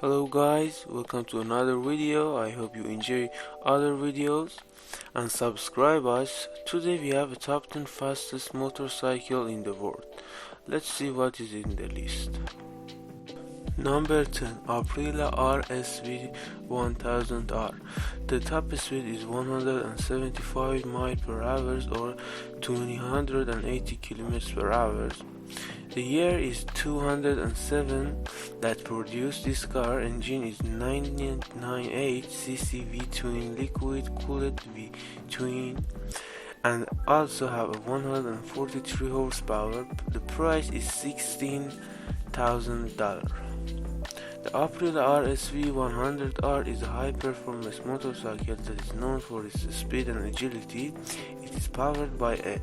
Hello guys, welcome to another video. I hope you enjoy other videos and subscribe us. Today we have a top 10 fastest motorcycle in the world. Let's see what is in the list. Number 10, Aprilia RSV 1000R. The top speed is 175 miles per hour or 280 kilometers per hour. The year is 207 that produced this car. Engine is 998 cc V-twin liquid cooled V-twin and also have a 143 horsepower. The price is $16,000. The Aprilia RSV 100R is a high-performance motorcycle that is known for its speed and agility. It is powered by a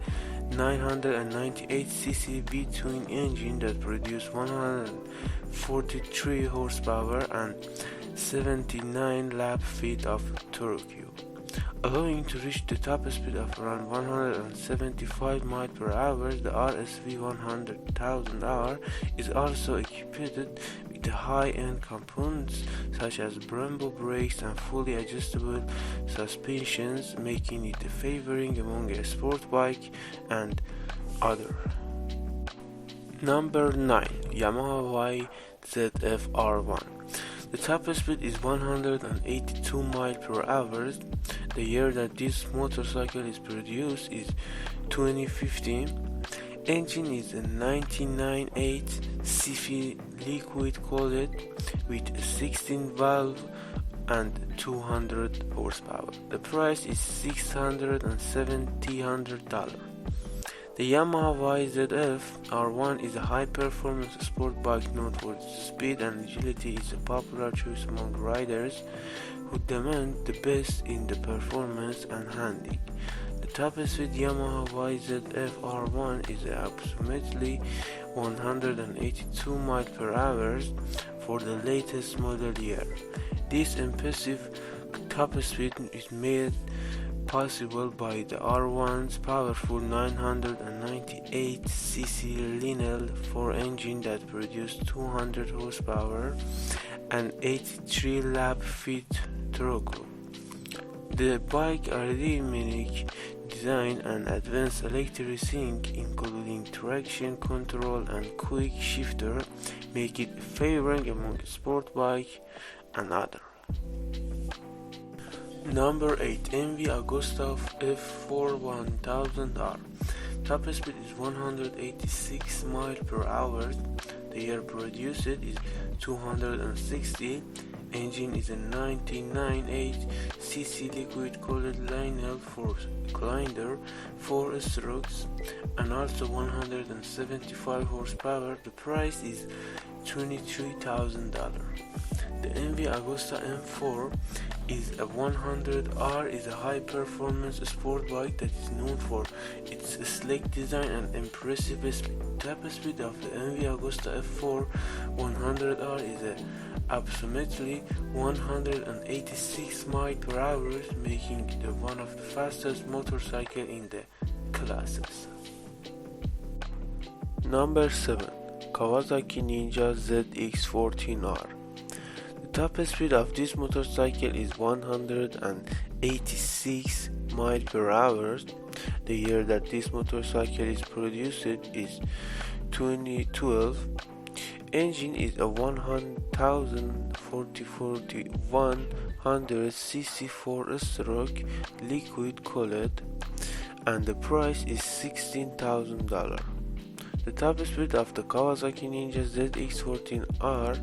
998 cc V-twin engine that produces 143 horsepower and 79 lap-feet of torque, allowing to reach the top speed of around 175 miles per hour. The RSV 1000R is also equipped with the high-end components such as Brembo brakes and fully adjustable suspensions, making it a favoring among a sport bike and other. Number 9, Yamaha YZF R1. The top speed is 182 miles per hour. The year that this motorcycle is produced is 2015. Engine is a 998 cc liquid cooled with a 16 valve and 200 horsepower. The price is $670. The Yamaha YZF R1 is a high-performance sport bike known for its speed and agility. It is a popular choice among riders who demand the best in the performance and handling. The top speed Yamaha YZF R1 is approximately 182 miles per hour for the latest model year. This impressive top speed is made possible by the R1's powerful 998 cc Lineal 4 engine that produces 200 horsepower and 83 lap-feet torque. The bike aerodynamic design and advanced electronics, including traction control and quick shifter, make it favoring among sport bike and other. Number 8, MV Agusta F4 1000R. Top speed is 186 miles per hour. The year produced is 260. Engine is a 998 cc liquid cooled Lineal 4 cylinder, 4 strokes, and also 175 horsepower. The price is $23,000. The MV Agusta M4 is a 100R is a high-performance sport bike that is known for its sleek design and impressive speed. Top speed of the MV Agusta F4 100R is approximately 186 miles per hour, making it one of the fastest motorcycles in the classes. Number 7, Kawasaki Ninja ZX14R. The top speed of this motorcycle is 186 miles per hour. The year that this motorcycle is produced is 2012. Engine is a 100 cc 4-stroke liquid cooled and the price is $16,000. The top speed of the Kawasaki Ninja ZX14R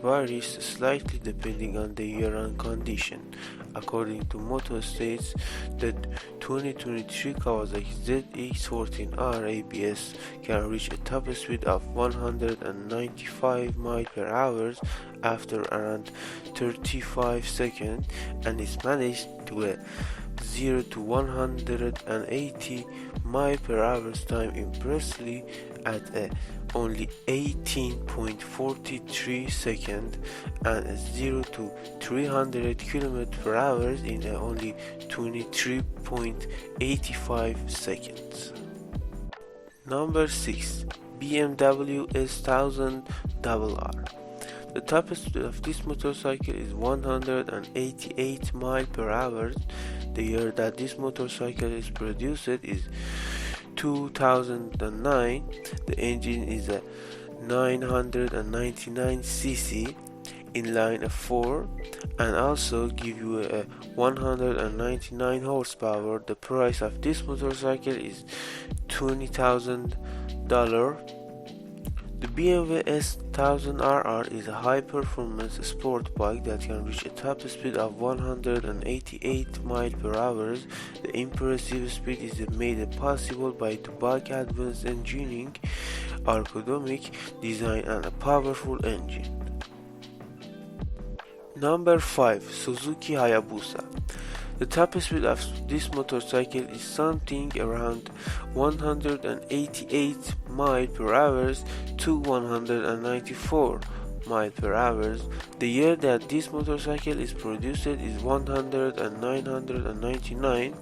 varies slightly depending on the year and condition. According to MotoStats, the 2023 Kawasaki ZX14R ABS can reach a top speed of 195 miles per hour after around 35 seconds and is managed to a 0 to 180 miles per hour time impressively at only 18.43 seconds and a 0 to 300 km per hour in only 23.85 seconds. Number 6, BMW S1000RR. The top speed of this motorcycle is 188 miles per hour. The year that this motorcycle is produced is 2009. The engine is a 999cc inline 4 and also give you a 199 horsepower. The price of this motorcycle is $20,000. The BMW S1000RR is a high-performance sport bike that can reach a top speed of 188 miles per hour. The impressive speed is made possible by the bike's advanced engineering, ergonomic design, and a powerful engine. Number 5. Suzuki Hayabusa. The top speed of this motorcycle is something around 188 miles per hour to 194 miles per hour. The year that this motorcycle is produced is 999.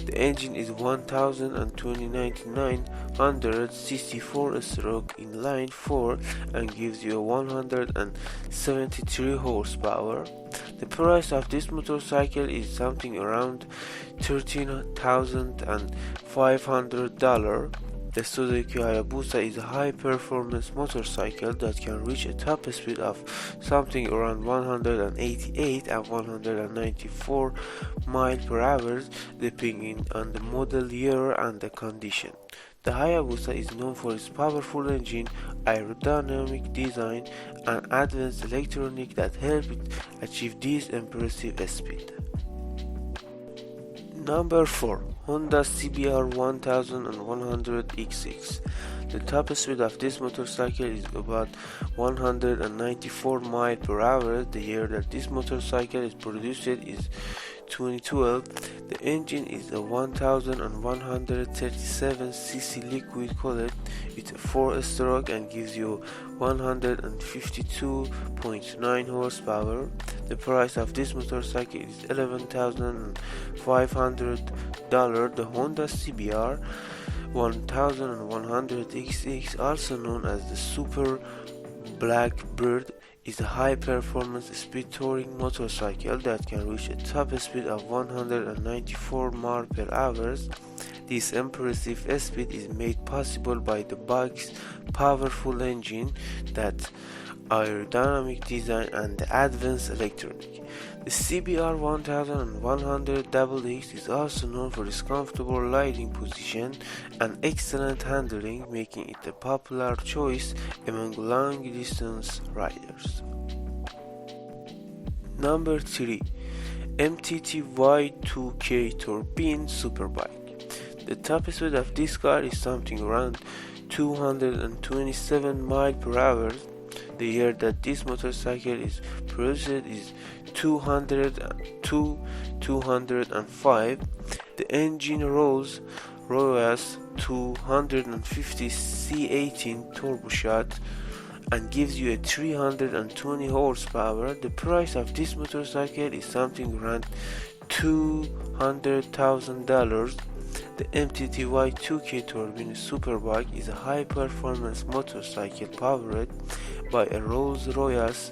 The engine is 1900cc 4-stroke inline 4 and gives you 173 horsepower. The price of this motorcycle is something around $13,500. The Suzuki Hayabusa is a high-performance motorcycle that can reach a top speed of something around 188 and 194 miles per hour depending on the model year and the condition. The Hayabusa is known for its powerful engine, aerodynamic design, and advanced electronics that help it achieve this impressive speed. Number 4. Honda CBR 1100XX. The top speed of this motorcycle is about 194 miles per hour. The year that this motorcycle is produced is 2012. The engine is a 1137cc liquid cooled with a 4-stroke and gives you 152.9 horsepower. The price of this motorcycle is $11,500. The Honda CBR 1100XX, also known as the Super Blackbird, is a high-performance speed touring motorcycle that can reach a top speed of 194 miles per hour. This impressive speed is made possible by the bike's powerful engine, that aerodynamic design, and the advanced electronics. The CBR 1100XX is also known for its comfortable riding position and excellent handling, making it a popular choice among long-distance riders. Number 3. MTT Y2K Turbine Superbike. The top speed of this car is something around 227 miles per hour. The year that this motorcycle is produced is 205. The engine Rolls Royce 250 C18 turboshat and gives you a 320 horsepower. The price of this motorcycle is something around $200,000. The MTT Y2K Turbine Superbike is a high-performance motorcycle powered by a Rolls Royce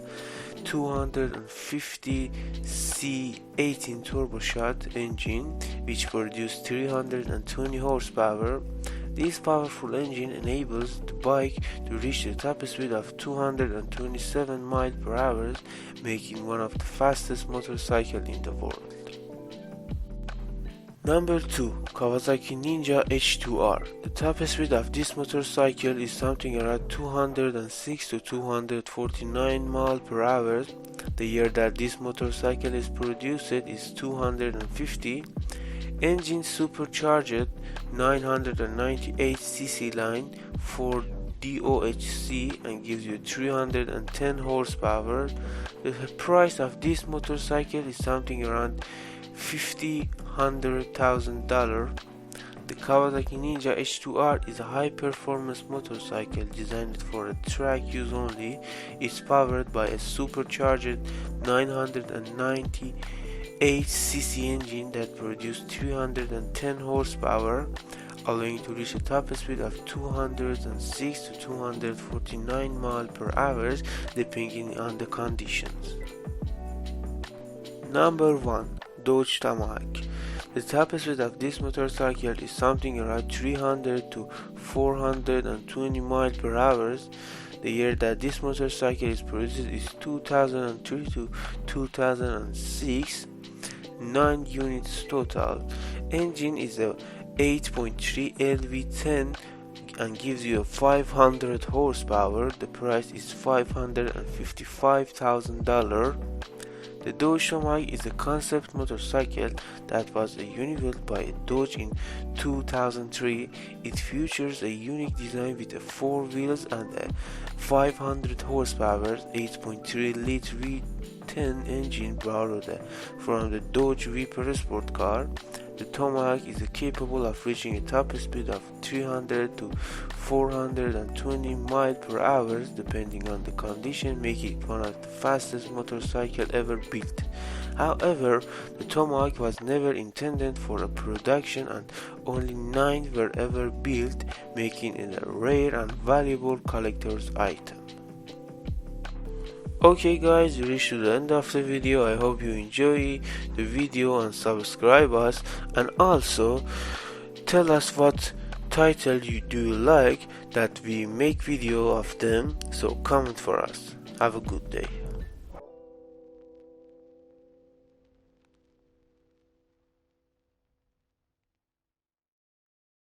250 C18 turboshat engine which produces 320 horsepower. This powerful engine enables the bike to reach the top speed of 227 miles per hour, making one of the fastest motorcycles in the world. Number 2. Kawasaki Ninja H2R. The top speed of this motorcycle is something around 206 to 249 miles per hour. The year that this motorcycle is produced is 250. Engine supercharged 998cc line for DOHC and gives you 310 horsepower. The price of this motorcycle is something around $100,000. The Kawasaki Ninja H2R is a high-performance motorcycle designed for a track use only. It's powered by a supercharged 998cc engine that produces 310 horsepower. allowing to reach a top speed of 206 to 249 miles per hour depending on the conditions. Number 1. Dodge Tomahawk. The top speed of this motorcycle is something around 300 to 420 miles per hour. The year that this motorcycle is produced is 2003 to 2006. 9 units total. Engine is a 8.3 LV10 and gives you a 500 horsepower. The price is $555,000. The Dodge Tomahawk is a concept motorcycle that was unveiled by Dodge in 2003. It features a unique design with 4 wheels and a 500 horsepower 8.3 liter V10 engine borrowed from the Dodge Viper sport car. The Tomahawk is capable of reaching a top speed of 300 to 420 miles per hour depending on the condition, making it one of the fastest motorcycles ever built. However, the Tomahawk was never intended for a production and only 9 were ever built, making it a rare and valuable collector's item. Okay guys, we reached to the end of the video. I hope you enjoy the video and subscribe us, and also tell us what title you do like that we make video of them, so comment for us. Have a good day.